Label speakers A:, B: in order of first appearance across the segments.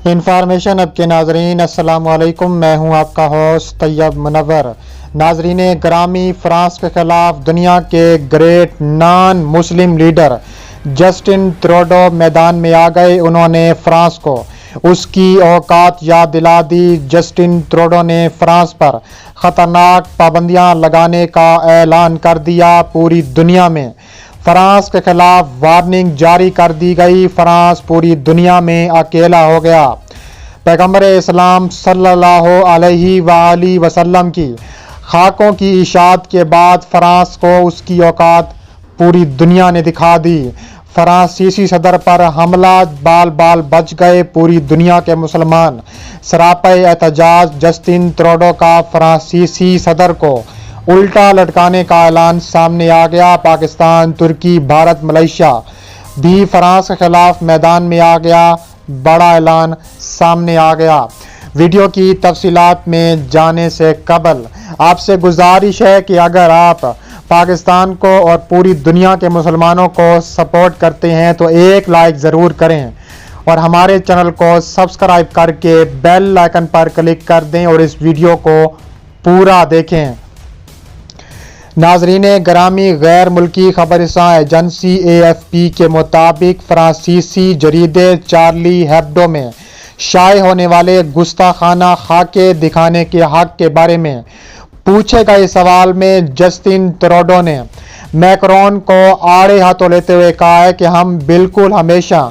A: Information اب کے ناظرین السلام علیکم، میں ہوں آپ کا ہوسٹ طیب منور۔ ناظرین گرامی، فرانس کے خلاف دنیا کے گریٹ نان مسلم لیڈر جسٹن ٹروڈو میدان میں آ گئے۔ انہوں نے فرانس کو اس کی اوقات یاد دلا دی۔ جسٹن ٹروڈو نے فرانس پر خطرناک پابندیاں لگانے کا اعلان کر دیا۔ پوری دنیا میں فرانس کے خلاف وارننگ جاری کر دی گئی۔ فرانس پوری دنیا میں اکیلا ہو گیا۔ پیغمبر اسلام صلی اللہ علیہ وآلہ وسلم کی خاکوں کی اشاعت کے بعد فرانس کو اس کی اوقات پوری دنیا نے دکھا دی۔ فرانسیسی صدر پر حملہ، بال بال بچ گئے پوری دنیا کے مسلمان۔ سراپے احتجاج جسٹن ٹروڈو کا فرانسیسی صدر کو الٹا لٹکانے کا اعلان سامنے آ گیا۔ پاکستان، ترکی، بھارت، ملیشیا بھی فرانس کے خلاف میدان میں آ گیا۔ بڑا اعلان سامنے آ گیا۔ ویڈیو کی تفصیلات میں جانے سے قبل آپ سے گزارش ہے کہ اگر آپ پاکستان کو اور پوری دنیا کے مسلمانوں کو سپورٹ کرتے ہیں تو ایک لائک ضرور کریں اور ہمارے چینل کو سبسکرائب کر کے بیل آئکن پر کلک کر دیں اور اس ویڈیو کو پورا دیکھیں۔ ناظرین گرامی، غیر ملکی خبر رساں ایجنسی AFP کے مطابق فرانسیسی جریدے چارلی ہیبڈو میں شائع ہونے والے گستاخانہ خاکے دکھانے کے حق کے بارے میں پوچھے گئے سوال میں جسٹن ٹروڈو نے میکرون کو آڑے ہاتھوں لیتے ہوئے کہا ہے کہ ہم بالکل ہمیشہ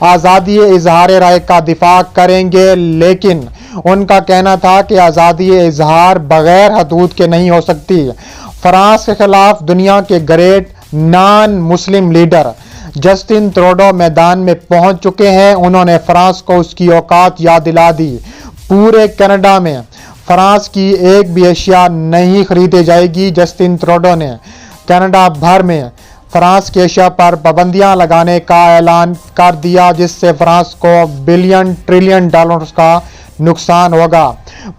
A: آزادی اظہار رائے کا دفاع کریں گے، لیکن ان کا کہنا تھا کہ آزادی اظہار بغیر حدود کے نہیں ہو سکتی۔ فرانس کے خلاف دنیا کے گریٹ نان مسلم لیڈر جسٹن ٹروڈو میدان میں پہنچ چکے ہیں۔ انہوں نے فرانس کو اس کی اوقات یاد دلا دی۔ پورے کینیڈا میں فرانس کی ایک بھی اشیاء نہیں خریدی جائے گی۔ جسٹن ٹروڈو نے کینیڈا بھر میں فرانس کی اشیاء پر پابندیاں لگانے کا اعلان کر دیا، جس سے فرانس کو بلین ٹریلین ڈالرز کا نقصان ہوگا۔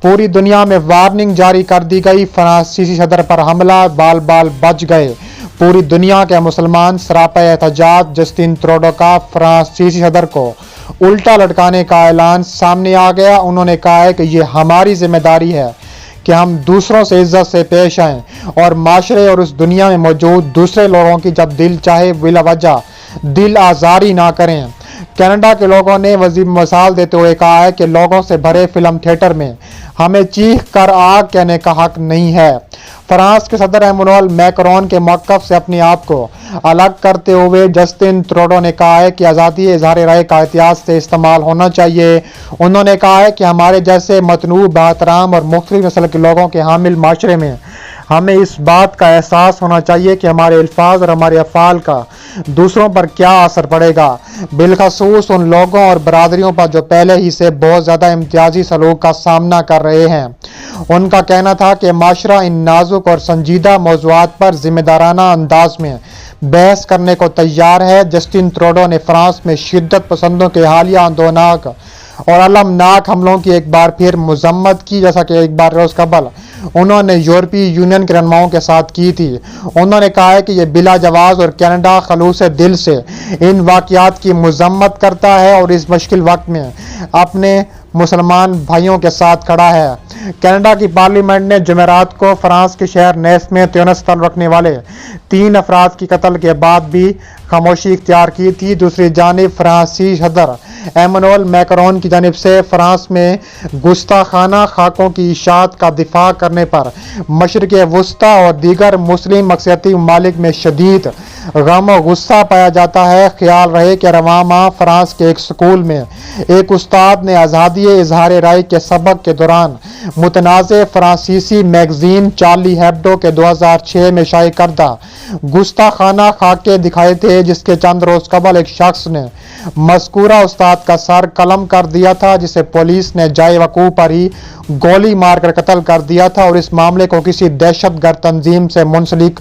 A: پوری دنیا میں وارننگ جاری کر دی گئی۔ فرانسیسی صدر پر حملہ، بال بال بچ گئے پوری دنیا کے مسلمان۔ سراپے احتجاج جسٹن ٹروڈو کا فرانسیسی صدر کو الٹا لٹکانے کا اعلان سامنے آ گیا۔ انہوں نے کہا ہے کہ یہ ہماری ذمہ داری ہے کہ ہم دوسروں سے عزت سے پیش آئیں اور معاشرے اور اس دنیا میں موجود دوسرے لوگوں کی جب دل چاہے بلا وجہ دل آزاری نہ کریں۔ کینیڈا کے لوگوں نے وضع مثال دیتے ہوئے کہا ہے کہ لوگوں سے بھرے فلم تھیٹر میں ہمیں چیخ کر آگ کہنے کا حق نہیں ہے۔ فرانس کے صدر ایمانوئل میکرون کے موقف سے اپنے آپ کو الگ کرتے ہوئے جسٹن ٹروڈو نے کہا ہے کہ آزادی اظہار رائے کا احتیاط سے استعمال ہونا چاہیے۔ انہوں نے کہا ہے کہ ہمارے جیسے متنوع، باحترام اور مختلف نسل کے لوگوں کے حامل معاشرے میں ہمیں اس بات کا احساس ہونا چاہیے کہ ہمارے الفاظ اور ہمارے افعال کا دوسروں پر کیا اثر پڑے گا، بالخصوص ان لوگوں اور برادریوں پر جو پہلے ہی سے بہت زیادہ امتیازی سلوک کا سامنا کر رہے ہیں۔ ان کا کہنا تھا کہ معاشرہ ان نازک اور سنجیدہ موضوعات پر ذمہ دارانہ انداز میں بحث کرنے کو تیار ہے۔ جسٹن ٹروڈو نے فرانس میں شدت پسندوں کے حالیہ اندوناک اور المناک حملوں کی ایک بار پھر مذمت کی، جیسا کہ ایک بار روز قبل انہوں نے یورپی یونین کے رہنماؤں کے ساتھ کی تھی۔ انہوں نے کہا ہے کہ یہ بلا جواز اور کینیڈا خلوص دل سے ان واقعات کی مذمت کرتا ہے اور اس مشکل وقت میں اپنے مسلمان بھائیوں کے ساتھ کھڑا ہے۔ کینیڈا کی پارلیمنٹ نے جمعرات کو فرانس کے شہر نیس میں تیونس تعلق رکھنے والے 3 افراد کی قتل کے بعد بھی خاموشی اختیار کی تھی۔ دوسری جانب فرانسیسی صدر ایمانوئل میکرون کی جانب سے فرانس میں گستاخانہ خاکوں کی اشاعت کا دفاع کرنے پر مشرق وسطیٰ اور دیگر مسلم اکثریتی ممالک میں شدید غم و غصہ پایا جاتا ہے۔ خیال رہے کہ رواں ماہ فرانس کے ایک اسکول میں ایک استاد نے آزادی اظہار رائے کے سبق کے دوران متنازع فرانسیسی میگزین چارلی ہیبڈو کے 2006 میں شائع کردہ گستاخانہ خاکے دکھائے تھے، جس کے چند روز قبل ایک شخص نے مذکورہ استاد کا سر قلم کر دیا تھا، جسے پولیس نے جائے وقوع پر ہی گولی مار کر قتل کر دیا تھا اور اس معاملے کو کسی دہشت گرد تنظیم سے منسلک